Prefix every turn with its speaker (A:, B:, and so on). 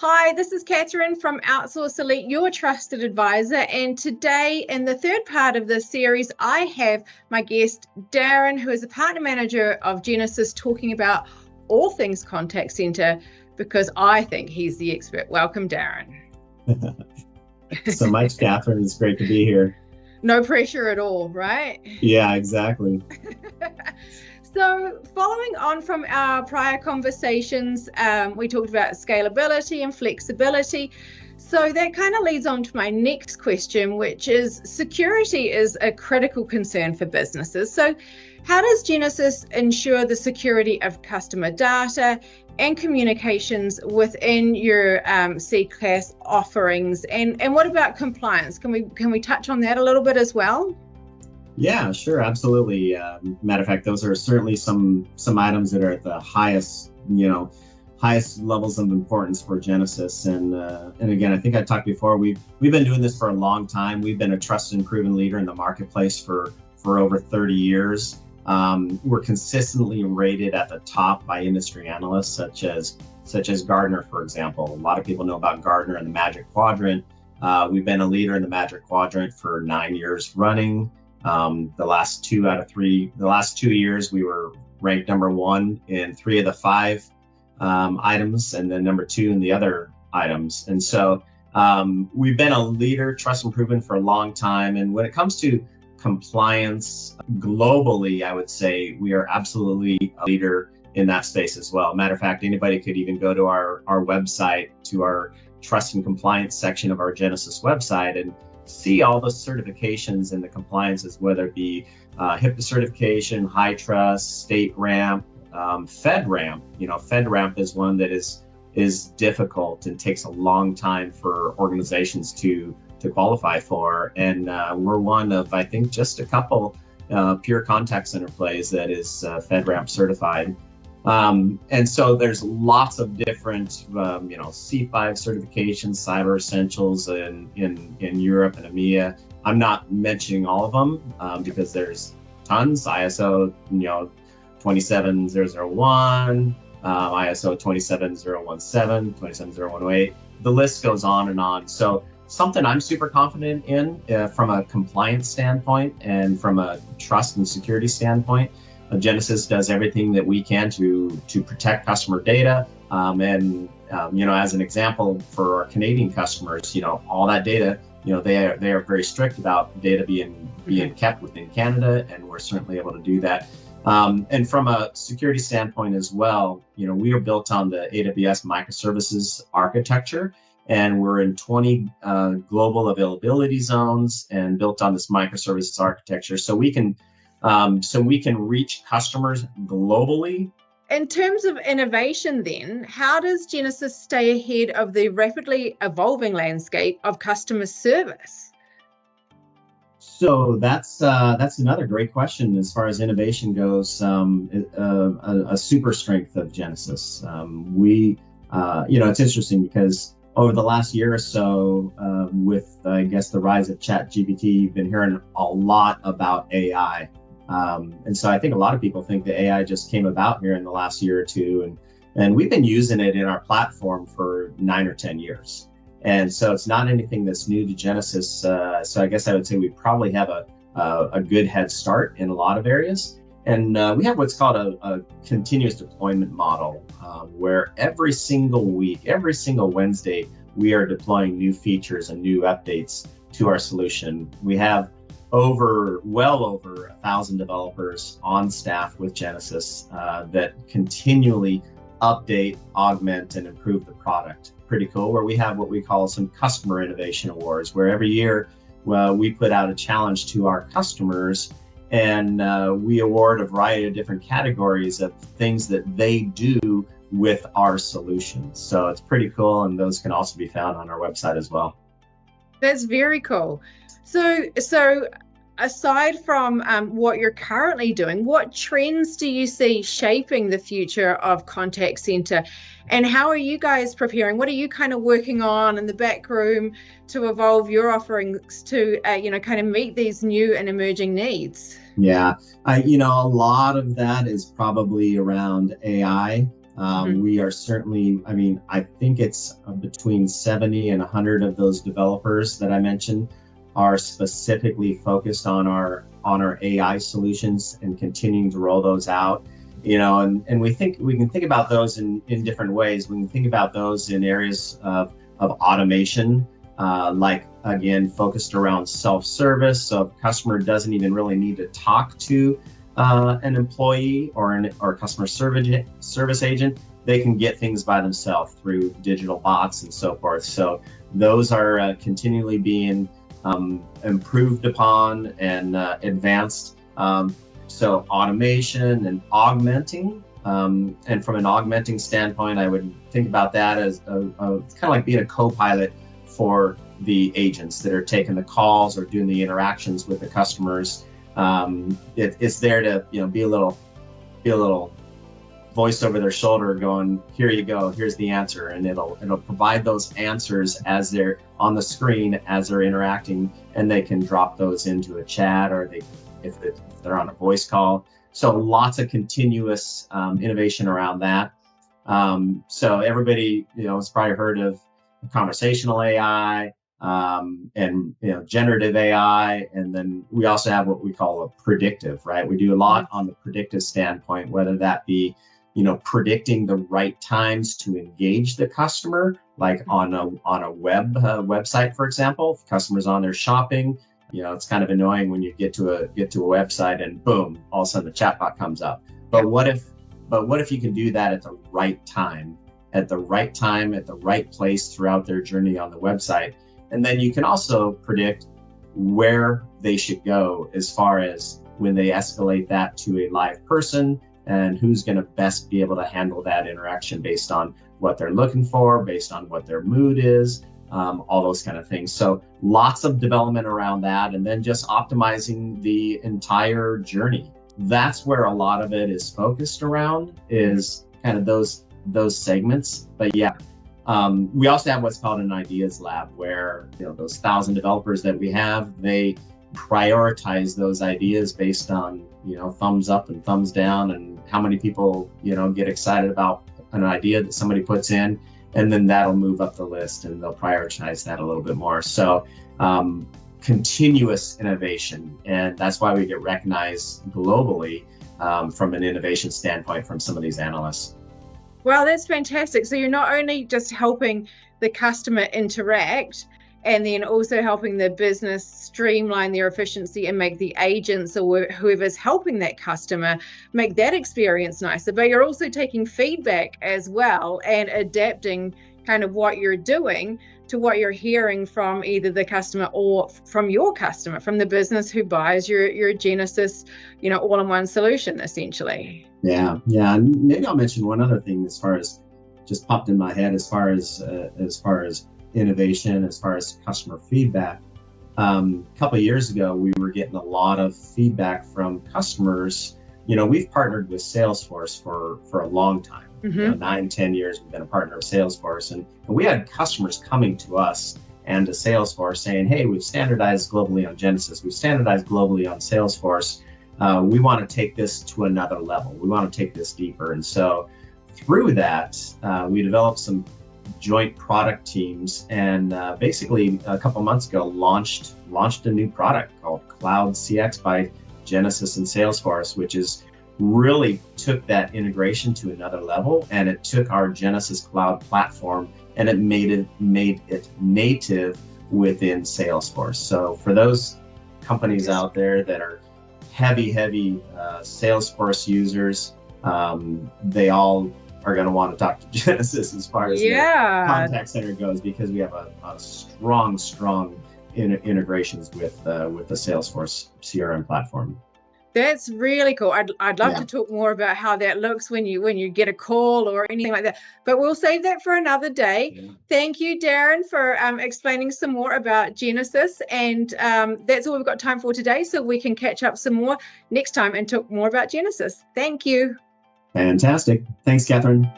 A: Hi, this is Catherine from Outsource Elite, your trusted advisor. And today, in the third part of this series, I have my guest, Darrin, who is a partner manager of Genesys, talking about all things contact center, because I think he's the expert. Welcome, Darrin.
B: So much, Catherine. It's great to be here.
A: No pressure at all, right?
B: Yeah, exactly.
A: So following on from our prior conversations, we talked about scalability and flexibility. So that kind of leads on to my next question, which is security is a critical concern for businesses. So how does Genesys ensure the security of customer data and communications within your CCaaS offerings? And what about compliance? Can we touch on that a little bit as well?
B: Yeah, sure, absolutely. Matter of fact, those are certainly some items that are at the highest levels of importance for Genesys. And again, I think I talked before. We've been doing this for a long time. We've been a trusted and proven leader in the marketplace for over 30 years. We're consistently rated at the top by industry analysts such as Gartner, for example. A lot of people know about Gartner and the Magic Quadrant. We've been a leader in the Magic Quadrant for 9 years running. The last 2 years, we were ranked number 1 in 3 of the 5 items, and then number 2 in the other items. And so we've been a leader, trust and proven for a long time. And when it comes to compliance globally, I would say we are absolutely a leader in that space as well. Matter of fact, anybody could even go to our website, to our trust and compliance section of our Genesys website, and see all the certifications and the compliances, whether it be HIPAA certification, HITRUST, State Ramp, FedRAMP. FedRAMP is one that is difficult and takes a long time for organizations to qualify for. And we're one of, I think, just a couple pure contact center plays that is FedRAMP certified. And so there's lots of different, C5 certifications, cyber essentials in Europe and EMEA. I'm not mentioning all of them because there's tons. ISO, 27001, ISO 27017, 27018. The list goes on and on. So something I'm super confident in from a compliance standpoint and from a trust and security standpoint. Genesys does everything that we can to protect customer data. As an example, for our Canadian customers, all that data, they are very strict about data being kept within Canada, and we're certainly able to do that. And from a security standpoint as well, we are built on the AWS microservices architecture, and we're in 20 global availability zones and built on this microservices architecture. So we can reach customers globally.
A: In terms of innovation then, how does Genesys stay ahead of the rapidly evolving landscape of customer service?
B: So that's another great question as far as innovation goes. A super strength of Genesys. It's interesting because over the last year or so, with I guess the rise of ChatGPT, you've been hearing a lot about AI. And so I think a lot of people think that AI just came about here in the last year or two, and we've been using it in our platform for 9 or 10 years. And so it's not anything that's new to Genesys. So I guess I would say we probably have a good head start in a lot of areas. And we have what's called a continuous deployment model, where every single week, every single Wednesday, we are deploying new features and new updates to our solution. We have well over 1,000 developers on staff with Genesys that continually update, augment, and improve the product. Pretty cool. Where we have what we call some customer innovation awards, where every year we put out a challenge to our customers, and we award a variety of different categories of things that they do with our solutions. So it's pretty cool, and those can also be found on our website as well.
A: That's very cool. So aside from what you're currently doing, what trends do you see shaping the future of contact center, and how are you guys preparing? What are you kind of working on in the back room to evolve your offerings to kind of meet these new and emerging needs?
B: Yeah, a lot of that is probably around AI. We are certainly, I mean, I think it's between 70 and 100 of those developers that I mentioned are specifically focused on our AI solutions and continuing to roll those out. And we can think about those in different ways. We can think about those in areas of automation, like again, focused around self-service. So if a customer doesn't even really need to talk to an employee or customer service agent, they can get things by themselves through digital bots and so forth. So those are continually being improved upon and advanced. So automation and augmenting. And from an augmenting standpoint, I would think about that as kind of like being a co-pilot for the agents that are taking the calls or doing the interactions with the customers. It's there to be a little voice over their shoulder going, here you go, here's the answer, and it'll provide those answers as they're on the screen as they're interacting, and they can drop those into a chat, or if they're on a voice call. So lots of continuous innovation around that. So everybody has probably heard of conversational AI, and generative AI, and then we also have what we call a predictive, right? We do a lot on the predictive standpoint, whether that be predicting the right times to engage the customer, like on a website, for example. If customers on there shopping, it's kind of annoying when you get to a website and boom, all of a sudden the chatbot comes up. But what if you can do that at the right time, at the right place throughout their journey on the website? And then you can also predict where they should go as far as when they escalate that to a live person, and who's going to best be able to handle that interaction based on what they're looking for, based on what their mood is, all those kind of things. So lots of development around that, and then just optimizing the entire journey. That's where a lot of it is focused around, is kind of those segments. But yeah, we also have what's called an ideas lab, where those 1,000 developers that we have, they prioritize those ideas based on thumbs up and thumbs down, and how many people get excited about an idea that somebody puts in, and then that'll move up the list and they'll prioritize that a little bit more. So continuous innovation, and that's why we get recognized globally from an innovation standpoint from some of these analysts.
A: Wow, that's fantastic. So you're not only just helping the customer interact, and then also helping the business streamline their efficiency and make the agents or whoever's helping that customer make that experience nicer, but you're also taking feedback as well and adapting kind of what you're doing to what you're hearing from either the customer or from your customer, from the business who buys your Genesys, all-in-one solution, essentially.
B: Yeah. And maybe I'll mention one other thing as far as just popped in my head as far as innovation, as far as customer feedback. A couple of years ago, we were getting a lot of feedback from customers. We've partnered with Salesforce for a long time. 9-10 years we've been a partner of Salesforce, and we had customers coming to us and to Salesforce saying, hey, we've standardized globally on Genesys, we've standardized globally on Salesforce, we want to take this to another level, we want to take this deeper. And so through that, we developed some joint product teams, and basically a couple months ago launched a new product called Cloud CX by Genesys and Salesforce, which is really took that integration to another level, and it took our Genesys cloud platform and it made it native within Salesforce. So for those companies out there that are heavy Salesforce users, they all are going to want to talk to Genesys as far as the contact center goes, because we have a strong integrations with the Salesforce CRM platform.
A: That's really cool. I'd love to talk more about how that looks when you get a call or anything like that, but we'll save that for another day. Yeah. Thank you, Darrin, for explaining some more about Genesys, and that's all we've got time for today, so we can catch up some more next time and talk more about Genesys. Thank you.
B: Fantastic. Thanks, Catherine.